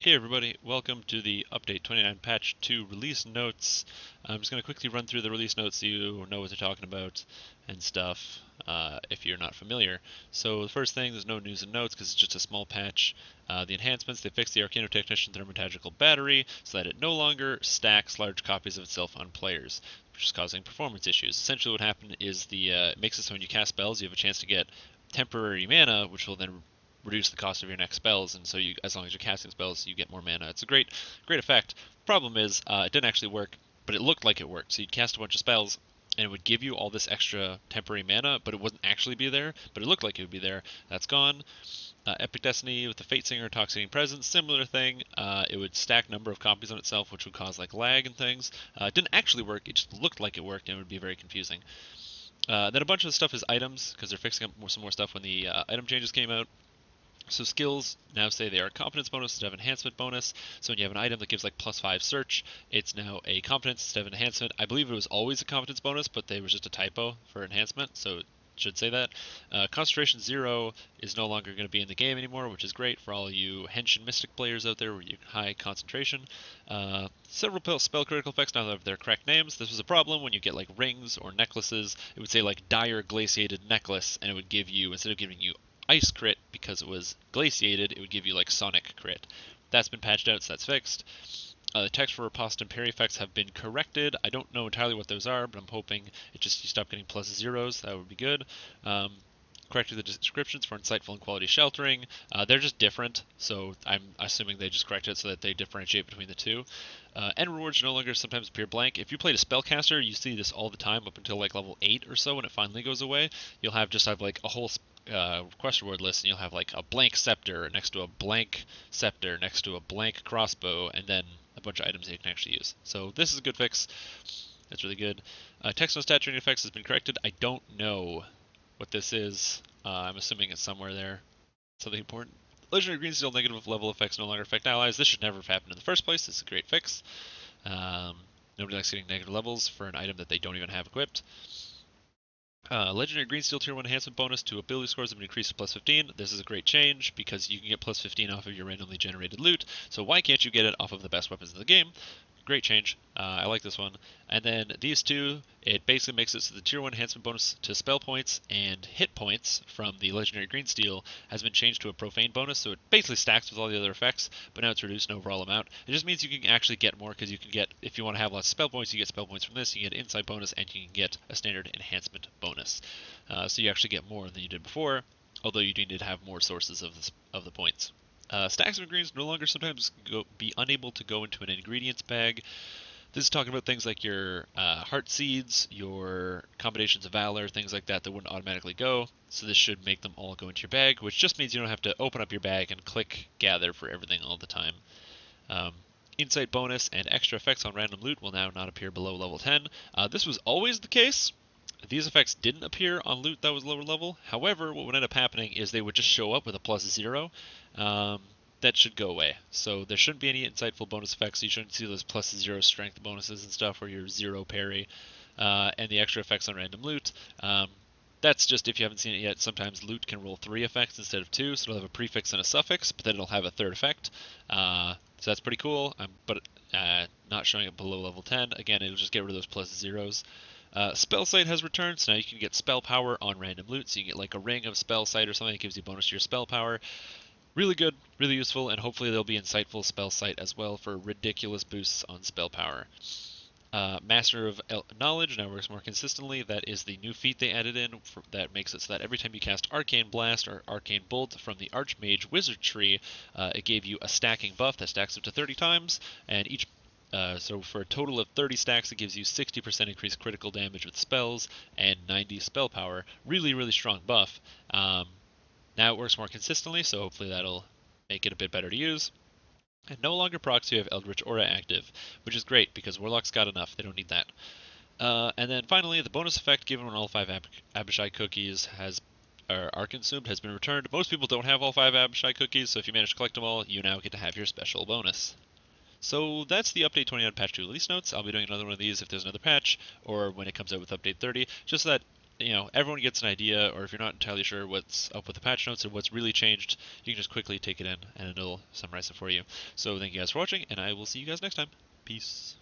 Hey everybody, welcome to the Update 29 Patch 2 release notes. I'm just going to quickly run through the release notes so you know what they're talking about and stuff if you're not familiar. So the first thing, there's no news and notes because it's just a small patch. The enhancements, they fixed the Arcano Technician Thermotagical Battery so that it no longer stacks large copies of itself on players, which is causing performance issues. Essentially what happened is it makes it so when you cast spells you have a chance to get temporary mana, which will then reduce the cost of your next spells, and so as long as you're casting spells, you get more mana. It's a great effect. Problem is, it didn't actually work, but it looked like it worked. So you'd cast a bunch of spells, and it would give you all this extra temporary mana, but it wouldn't actually be there, but it looked like it would be there. That's gone. Epic Destiny with the Fate Singer Toxicating Presence, similar thing. It would stack number of copies on itself, which would cause like lag and things. It didn't actually work, it just looked like it worked, and it would be very confusing. Then a bunch of stuff is items, because they're fixing up some more stuff when the item changes came out. So skills now say they are a competence bonus instead of enhancement bonus. So when you have an item that gives like +5 search, it's now a competence instead of enhancement. I believe it was always a competence bonus, but there was just a typo for enhancement, so it should say that. Concentration 0 is no longer going to be in the game anymore, which is great for all you Henshin Mystic players out there where you high concentration. Several spell critical effects now have their correct names. This was a problem when you get like rings or necklaces. It would say like Dire Glaciated Necklace, and it would give you, instead of giving you ice crit because it was glaciated, it would give you like sonic crit. That's been patched out, so that's fixed. The text for riposte and parry effects have been corrected. I don't know entirely what those are, but I'm hoping you stop getting +0s. That would be good. Corrected the descriptions for insightful and quality sheltering. They're just different, so I'm assuming they just corrected it so that they differentiate between the two. End rewards no longer sometimes appear blank. If you played a spellcaster, you see this all the time up until like level 8 or so when it finally goes away. You'll have like a whole quest reward list, and you'll have like a blank scepter next to a blank scepter next to a blank crossbow, and then a bunch of items that you can actually use. So this is a good fix. That's really good. Text on stat training effects has been corrected. I don't know what this is. I'm assuming it's somewhere there. Something important. Legendary Green Steel negative level effects no longer affect allies. This should never have happened in the first place. It's a great fix. Nobody likes getting negative levels for an item that they don't even have equipped. Legendary Green Steel Tier 1 enhancement bonus to ability scores have been increased to +15. This is a great change because you can get +15 off of your randomly generated loot, so why can't you get it off of the best weapons in the game? Great change. I like this one. And then these two, it basically makes it so the Tier 1 enhancement bonus to spell points and hit points from the Legendary Green Steel has been changed to a profane bonus, so it basically stacks with all the other effects, but now it's reduced in overall amount. It just means you can actually get more, because you can get, if you want to have lots of spell points, you get spell points from this, you get an insight bonus, and you can get a standard enhancement bonus. So you actually get more than you did before, although you do need to have more sources of the points. Stacks of ingredients no longer sometimes be unable to go into an ingredients bag. This is talking about things like your heart seeds, your combinations of valor, things like that wouldn't automatically go. So this should make them all go into your bag, which just means you don't have to open up your bag and click gather for everything all the time. Insight bonus and extra effects on random loot will now not appear below level 10. This was always the case. These effects didn't appear on loot that was lower level. However, what would end up happening is they would just show up with a +0. That should go away. So there shouldn't be any insightful bonus effects. You shouldn't see those +0 strength bonuses and stuff where you're 0 parry. And the extra effects on random loot. That's just, if you haven't seen it yet, sometimes loot can roll 3 effects instead of 2, so it'll have a prefix and a suffix, but then it'll have a third effect. So that's pretty cool, but not showing it below level 10. Again, it'll just get rid of those +0s. Spell Sight has returned, so now you can get spell power on random loot, so you can get like a ring of Spell Sight or something that gives you bonus to your spell power. Really good, really useful, and hopefully there'll be insightful Spell Sight as well for ridiculous boosts on spell power. Master of Knowledge now works more consistently. That is the new feat they added in that makes it so that every time you cast Arcane Blast or Arcane Bolt from the Archmage Wizard tree, it gave you a stacking buff that stacks up to 30 times, and so for a total of 30 stacks, it gives you 60% increased critical damage with spells and 90 spell power. Really, really strong buff. Now it works more consistently, so hopefully that'll make it a bit better to use. And no longer procs you have Eldritch Aura active, which is great because Warlock's got enough. They don't need that. And then finally, the bonus effect given when all 5 Abishai cookies are consumed has been returned. Most people don't have all 5 Abishai cookies, so if you manage to collect them all, you now get to have your special bonus. So that's the Update 29 Patch 2 release notes. I'll be doing another one of these if there's another patch, or when it comes out with Update 30, just so that everyone gets an idea, or if you're not entirely sure what's up with the patch notes or what's really changed, you can just quickly take it in and it'll summarize it for you. So thank you guys for watching, and I will see you guys next time. Peace.